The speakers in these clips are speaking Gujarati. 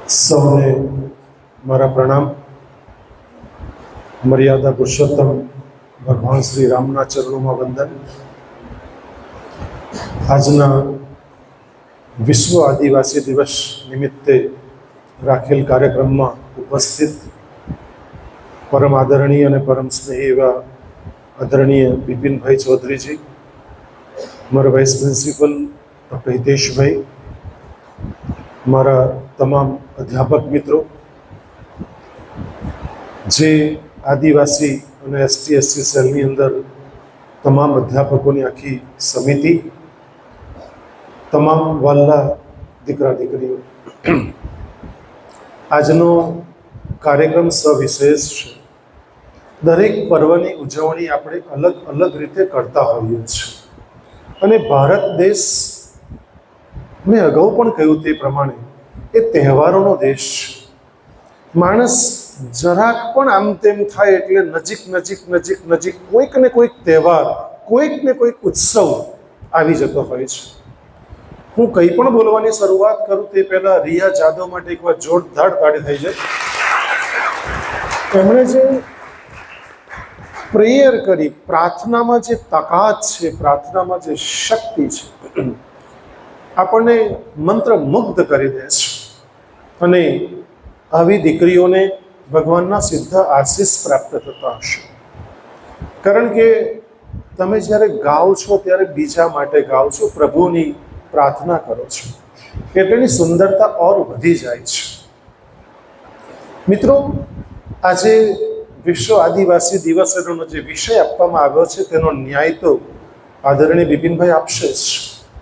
સૌને મારા પ્રણામ. મર્યાદા પુરુષોત્તમ ભગવાન શ્રી રામના ચરણોમાં વંદન. આજના વિશ્વ આદિવાસી દિવસ નિમિત્તે રાખેલ કાર્યક્રમમાં ઉપસ્થિત પરમ આદરણીય અને પરમ સ્નેહી એવા આદરણીય બિપિનભાઈ ચૌધરીજી, મારા વાઇસ પ્રિન્સિપલ ડૉક્ટર હિતેશભાઈ, મારા તમામ અધ્યાપક મિત્રો, જે આદિવાસી અને ST/SC સેલની અંદર તમામ અધ્યાપકોની આખી સમિતિ, તમામ વાલા દીકરા દીકરીઓ, આજનો કાર્યક્રમ સવિશેષ છે. દરેક પર્વની ઉજવણી આપણે અલગ અલગ રીતે કરતા હોઈએ છીએ અને ભારત દેશ, મેં અગાઉ પણ કહ્યું તે પ્રમાણે, એ તહેવારોનો દેશ છે. માણસ જરાક પણ આમ તેમ થાય એટલે નજીક નજીક નજીક નજીક કોઈક ને કોઈક તહેવાર, કોઈક ને કોઈક ઉત્સવ આવી જતો હોય છે. હું કંઈ પણ બોલવાની શરૂઆત કરું તે પહેલા રિયા જાદવ માટે એકવાર જોરદાર તાળી થઈ જાય. એમણે જે પ્રેયર કરી, પ્રાર્થનામાં જે તાકાત છે, પ્રાર્થનામાં જે શક્તિ છે, આપણને મંત્રમુગ્ધ કરી દે છે. અને આવી દીકરીઓને ભગવાનના સીધા આશીષ પ્રાપ્ત થતા હશે. કારણ કે તમે જ્યારે ગાઓ છો ત્યારે બીજા માટે ગાઓ છો, પ્રભુની પ્રાર્થના કરો છો, એટલે એની સુંદરતા ઓર વધી જાય છે. મિત્રો, આજે વિશ્વ આદિવાસી દિવસનો જે વિષય આપવામાં આવ્યો છે તેનો ન્યાય તો આદરણીય બિપિનભાઈ આપશે જ,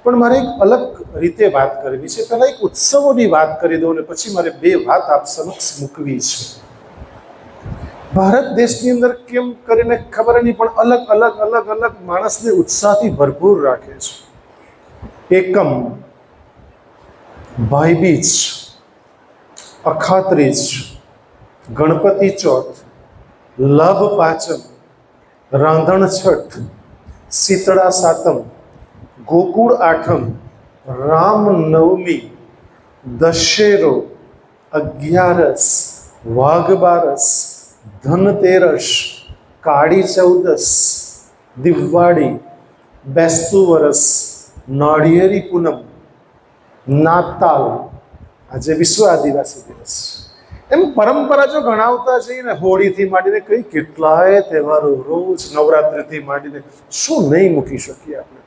પણ મારે એક અલગ રીતે વાત કરવી છે. પહેલાં એક ઉત્સવોની વાત કરી દઉં અને પછી મારે બે વાત આપ સમક્ષ મૂકવી છે. ભારત દેશની અંદર કેમ કરીને ખબર નહીં, પણ અલગ અલગ અલગ અલગ માણસને ઉત્સાહથી ભરપૂર રાખે છે. એકમ, ભાઈબીજ, અખાત્રીજ, ગણપતિ ચોથ, લાભ પાંચમ, રાંધણ છઠ, શીતળા સાતમ, ગોકુળ આઠમ, રામ નવમી, દશેરો, અગિયારસ, વાઘ બારસ, ધનતેરસ, કાળી ચૌદસ, દિવાળી, બેસતું વરસ, નાળિયેરી પૂનમ, નાતાલ, આજે વિશ્વ આદિવાસી દિવસ. એમ પરંપરા જો ગણાવતા જઈએ ને, હોળીથી માંડીને કઈ કેટલાય તહેવારો, રોજ નવરાત્રિથી માંડીને શું નહીં મૂકી શકીએ આપણે.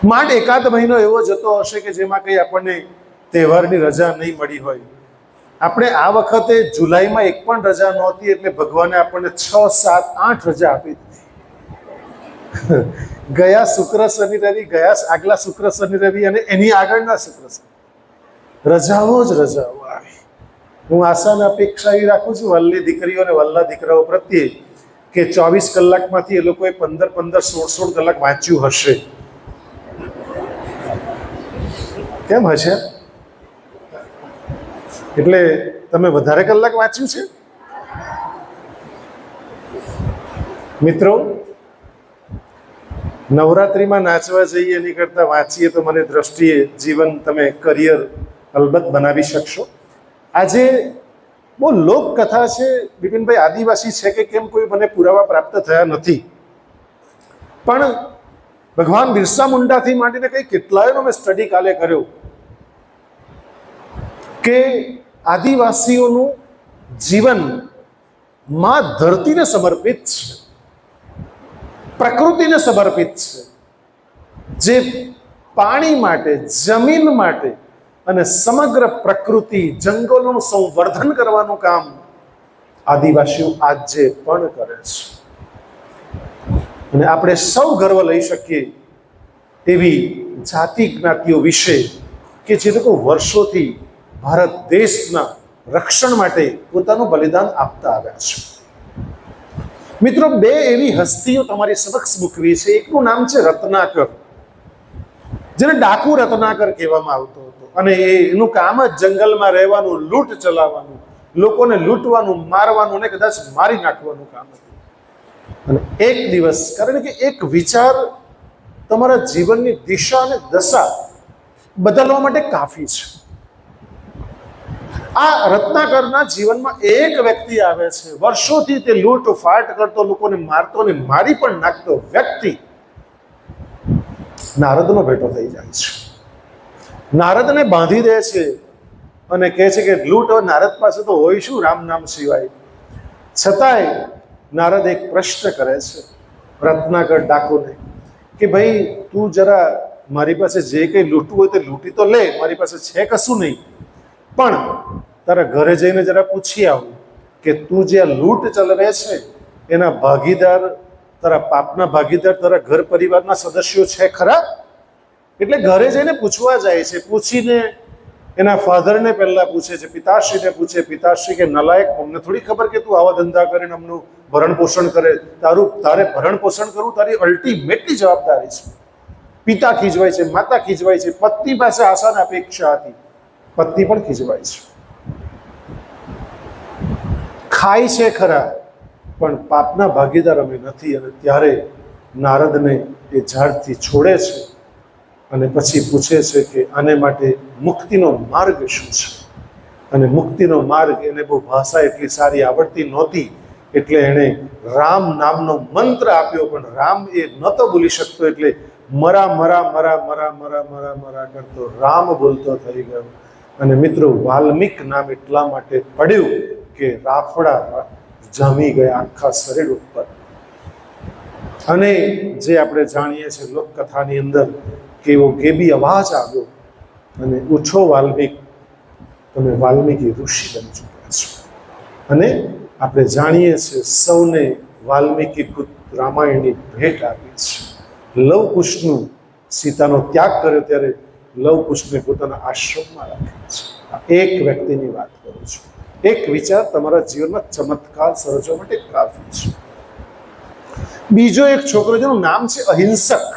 માંડ એકાદ મહિનો એવો જતો હશે કે જેમાં કંઈ આપણને તહેવારની રજા નહીં મળી હોય. આપણે આ વખતે જુલાઈમાં એક પણ રજા નહોતી, એટલે ભગવાને આપણને 6, 7, 8 રજા આપી દીધી. ગયા શુક્ર શનિ રવિ, ગયા આગલા શુક્ર શનિ રવિ અને એની આગળના શુક્ર શનિ, રજાઓ જ રજાઓ આવી. હું આશા અને અપેક્ષા એવી રાખું છું વલ્લી દીકરીઓ અને વલ્લા દીકરાઓ પ્રત્યે કે 24 કલાકમાંથી એ લોકોએ 15, 16 કલાક વાંચ્યું હશે. કેમ હશે? એટલે તમે વધારે કલાક વાંચ્યું છે મિત્રો? નવરાત્રિમાં નાચવા જઈએ એની કરતાં વાંચીએ તો મને દ્રષ્ટિએ જીવન તમે કરિયર અલબત્ત બનાવી શકશો. આજે બહુ લોકકથા છે બિપિનભાઈ, આદિવાસી છે કે કેમ કોઈ મને પુરાવા પ્રાપ્ત થયા નથી, પણ ભગવાન બિરસા મુંડાથી માંડીને કંઈ કેટલાયનો મેં સ્ટડી કાલે કર્યો કે આદિવાસીઓનું જીવન માં ધરતીને સમર્પિત છે, પ્રકૃતિને સમર્પિત છે. જે પાણી માટે, જમીન માટે અને સમગ્ર પ્રકૃતિ, જંગલોનું સંવર્ધન કરવાનું કામ આદિવાસીઓ આજે પણ કરે છે. અને આપણે સૌ ગર્વ લઈ શકીએ એવી જાતિ જ્ઞાતિઓ વિશે કે જે લોકો વર્ષોથી ભારત દેશના રક્ષણ માટે પોતાનું બલિદાન આપતા આવ્યા છે. મિત્રો, બે એવી હસ્તીઓ તમારી સમક્ષ મૂકવી છે. એકનું નામ છે રત્નાકર, જેને ડાકુ રત્નાકર કહેવામાં આવતો હતો. અને એનું કામ જ જંગલમાં રહેવાનું, લૂંટ ચલાવવાનું, લોકોને લૂંટવાનું, મારવાનું અને કદાચ મારી નાખવાનું કામ હતું. અને એક દિવસ, કારણ કે એક વિચાર તમારા જીવનની દિશા અને દશા બદલવા માટે કાફી છે. આ રત્નાકરના જીવનમાં એક વ્યક્તિ આવે છે, વર્ષોથી તે લૂંટ ફાટ કરતો, લોકોને મારતો ને મારી પણ નાખતો વ્યક્તિ નારદનો ભેટો થઈ જાય છે. નારદને બાંધી દે છે અને કહે છે કે લૂંટ નારદ પાસે તો હોય શું, રામ નામ સિવાય. છતાંય નારદ એક પ્રશ્ન કરે છે રત્નાકર ડાકુને કે ભાઈ તું જરા મારી પાસે જે કંઈ લૂંટવું હોય તે લૂંટી તો લે, મારી પાસે છે કશું નહીં, પણ તારા ઘરે જઈને જરા પૂછી આવું કે તું જે આ લૂંટ ચલાવે છે એના ભાગીદાર, તારા પાપના ભાગીદાર તારા ઘર પરિવારના સદસ્યો છે ખરા? એટલે ઘરે જઈને પૂછવા જાય છે. પૂછીને એના ફાધરને પહેલા પૂછે છે, પિતાશ્રીને પૂછે. પિતાશ્રી કે નલાયક, અમને થોડી ખબર કે તું આવા ધંધા કરીને અમનું ભરણ પોષણ કરે, તારે ભરણ પોષણ કરવું તારી અલ્ટિમેટલી જવાબદારી છે. પિતા ખીજવાય છે, માતા ખીજવાય છે, પત્ની પાસે આશાની અપેક્ષા હતી, પત્ની પણ ખીજવાય છે. ખાય છે ખરા, પણ પાપના ભાગીદાર અમે નથી. અને ત્યારે નારદને એ ઝાડથી છોડે છે અને પછી પૂછે છે કે આને માટે મુક્તિનો માર્ગ શું છે? અને મુક્તિનો માર્ગ, એને બહુ ભાષા એટલી સારી આવડતી નહોતી એટલે એણે રામ નામનો મંત્ર આપ્યો, પણ રામ એ નહોતો બોલી શકતો એટલે મરા મરા મરા મરા મરા મરા મરા કરતો રામ બોલતો થઈ ગયો. અને મિત્રો, વાલ્મિક નામ એટલા માટે પડ્યું કે રાફડા જામી ગયા આખા શરીર ઉપર. અને જે આપણે જાણીએ છીએ લોકકથાની અંદર કે એવો ગેબી અવાજ આવ્યો અને ઉઠો વાલ્મિક, તમે વાલ્મીકી ઋષિ બની ચૂક્યા છો. અને આપણે જાણીએ છીએ સૌને વાલ્મીકી રામાયણની ભેટ આપી છે. લવ કુશનું સીતાનો ત્યાગ કર્યો ત્યારે લવ કુશને પોતાના આશ્રમમાં રાખ્યા છે. આ એક વ્યક્તિની વાત કરું છું. એક વિચાર તમારા જીવનમાં ચમત્કાર સર્જવા માટે કાફી છે. બીજો એક છોકરો જેનું નામ છે અહિંસક,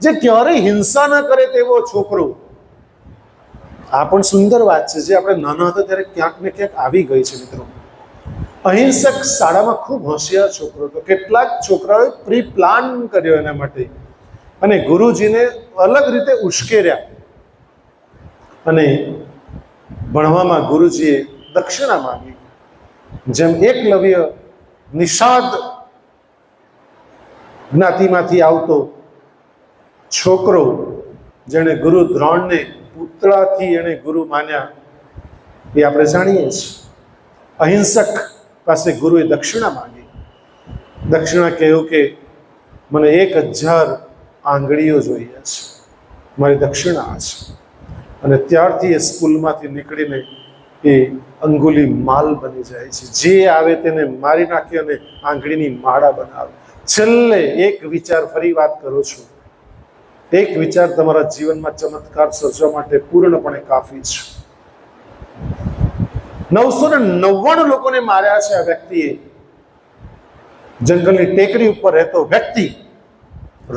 જે ક્યારેય હિંસા ન કરે તેવો છોકરો. આ પણ સુંદર વાત છે જે આપણે નાના હતા ત્યારે ક્યાંક ને ક્યાંક આવી ગઈ છે મિત્રો. અહિંસક શાળામાં ખૂબ હોશિયાર છોકરો હતો. કેટલાક છોકરાઓએ પ્રી પ્લાન કર્યો એના માટે અને ગુરુજીને અલગ રીતે ઉશ્કેર્યા. અને ભણવામાં ગુરુજીએ દક્ષિણા માંગી. જેમ એકલવ્ય નિષાદ જ્ઞાતિમાંથી આવતો છોકરો, જેણે ગુરુ દ્રોણને પુતળાથી એણે ગુરુ માન્યા, એ આપણે જાણીએ છીએ. અહિંસક પાસે ગુરુએ દક્ષિણા માંગી. દક્ષિણા કહ્યું કે મને 1000 આંગળીઓ જોઈએ છે, મારી દક્ષિણા આ છે. અને ત્યારથી એ સ્કૂલમાંથી નીકળીને એ અંગુલી માલ બની જાય છે. જે આવે તેને મારી નાખી અને આંગળીની માળા બનાવે. છેલ્લે એક વિચાર, ફરી વાત કરું છું, એક વિચાર તમારા જીવનમાં ચમત્કાર સર્જવા માટે પૂર્ણપણે કાફી છે. 999 લોકોને માર્યા છે આ વ્યક્તિએ. જંગલની ટેકરી ઉપર રહેતો વ્યક્તિ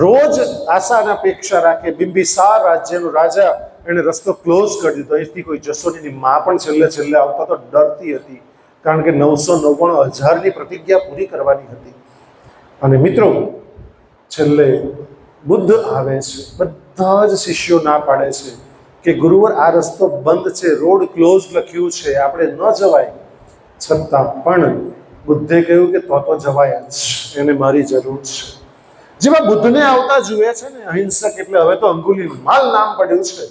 રોજ આશાના અપેક્ષા રાખે. બિંબિસાર રાજ્યનો રાજા, એને રસ્તો ક્લોઝ કરી દીધો. અહીંથી કોઈ જસોનીની માં પણ છેલ્લે આવતા તો ડરતી હતી, કારણ કે 999,000ની પ્રતિજ્ઞા પૂરી કરવાની હતી. અને મિત્રો, છેલ્લે બુદ્ધ આવે છે. બધા જ શિષ્યો ના પાડે છે કે ગુરુવર આ રસ્તો બંધ છે, રોડ ક્લોઝ લખ્યું છે, આપણે ન જવાય. છતાં પણ બુદ્ધે કહ્યું કે તો જવાય જ, એને મારી જરૂર છે. જેમાં બુદ્ધને આવતા જુએ છે ને અહિંસક, એટલે હવે તો અંગુલી માલ નામ પડ્યું છે,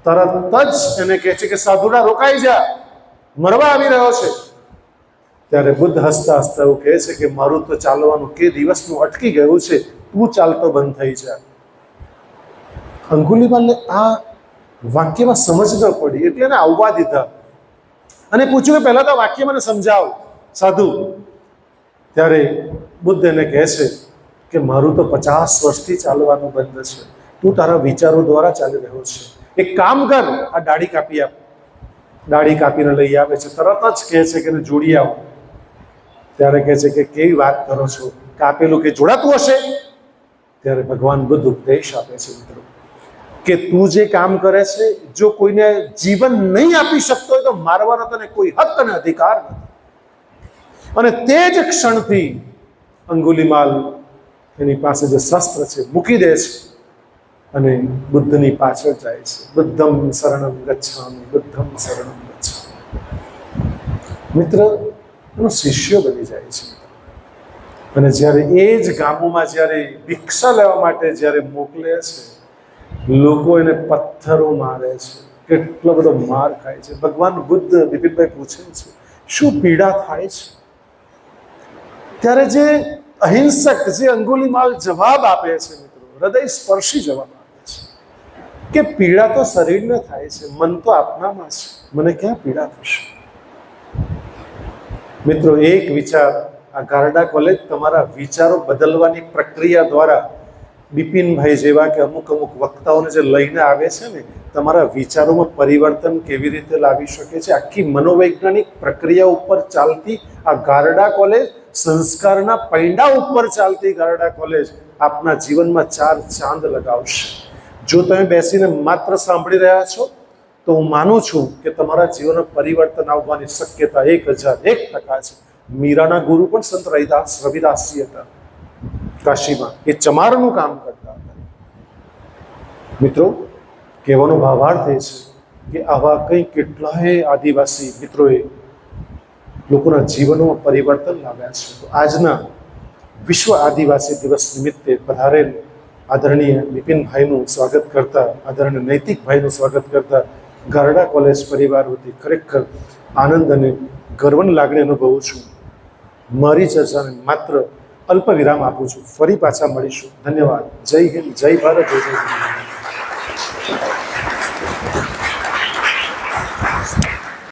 તરત જ એને કહે છે કે સાધુડા રોકાઈ જા, મરવા આવી રહ્યો છે. ત્યારે બુદ્ધ હસતા હસતા એવું કહે છે કે મારું તો ચાલવાનું કે દિવસનું અટકી ગયું છે, તું ચાલતો બંધ થઈ જા. અંગુલીમાલને આ વાક્યમાં સમજ ન પડી એટલે એને આવવા દીધા અને પૂછ્યું કે પહેલા તો વાક્ય મને સમજાવ સાધુ. ત્યારે બુદ્ધ એને કહે છે કે મારું તો 50 વર્ષથી ચાલવાનું બંધ છે, તું તારા વિચારો દ્વારા ચાલી રહ્યો છે. એક કામ કર, આ દાઢી કાપી આપ. દાઢી કાપીને લઈ આવે છે. તરત જ કહે છે કે એને જોડી આવો. ત્યારે કહે છે કે કેવી વાત કરો છો, કાપેલું કે જોડાતું હશે? ત્યારે ભગવાન બુદ્ધ ઉપદેશ આપે છે મિત્રો કે તું જે કામ કરે છે, જો કોઈને જીવન નહીં આપી શકતો હોય તો મારવાનો તને કોઈ હક અને અધિકાર નથી. અને તે જ ક્ષણથી અંગુલીમાલ એની પાસે જે શસ્ત્ર છે મૂકી દે છે અને બુદ્ધની પાછળ જાય છે. બુદ્ધમ શરણમ ગચ્છામિ, બુદ્ધમ શરણમ ગચ્છામિ. મિત્ર એનો શિષ્ય બની જાય છે. અને જ્યારે એ જ ગામોમાં જ્યારે ભિક્ષા લેવા માટે જ્યારે મોકલે છે, લોકો એને પથ્થરો મારે છે, કેટલો બધો માર ખાય છે. ભગવાન બુદ્ધ બિપિનભાઈ પૂછે છે, શું પીડા થાય છે? ત્યારે જે અહિંસક, જે અંગુલીમાલ જવાબ આપે છે મિત્રો, હૃદય સ્પર્શી જવાબ આપે છે કે પીડા તો શરીરને થાય છે, મન તો આપનામાં છે, મને ક્યાં પીડા થશે? મિત્રો, એક વિચાર, આ ગારડા કોલેજ તમારા વિચારો બદલવાની પ્રક્રિયા દ્વારા બિપિનભાઈ જેવા કે અમુક વક્તાઓને જે લઈને આવે છે ને, તમારા વિચારોમાં પરિવર્તન કેવી રીતે લાવી શકે છે, આખી મનોવૈજ્ઞાનિક પ્રક્રિયા ઉપર ચાલતી આ ગારડા કોલેજ, સંસ્કારના પૈંડા ઉપર ચાલતી ગારડા કોલેજ આપના જીવનમાં 4 ચાંદ લગાવશે. જો તમે બેસીને માત્ર સાંભળી રહ્યા છો તો હું માનું છું કે તમારા જીવનમાં પરિવર્તન આવવાની શક્યતા 1001% છે. મીરાના ગુરુ પણ સંત રવિદાસજી હતા કાશીમાં, એ ચમારનું કામ કરતા હતા. મિત્રો, કહેવાનો ભાવાર્થ એ છે કે આવા કંઈ કેટલાય આદિવાસી મિત્રોએ લોકોના જીવનમાં પરિવર્તન લાવ્યા છે. તો આજના વિશ્વ આદિવાસી દિવસ નિમિત્તે પધારેલ આદરણીય બિપિનભાઈનું સ્વાગત કરતા, આદરણીય નૈતિકભાઈનું સ્વાગત કરતા ગારડા કોલેજ પરિવાર વતી ખરેખર આનંદ અને ગર્વની લાગણી અનુભવું છું. મારી ચર્ચાને માત્ર અલ્પ વિરામ આપું છું. ફરી પાછા મળીશું. ધન્યવાદ. જય હિન્દ, જય ભારત, જય જય.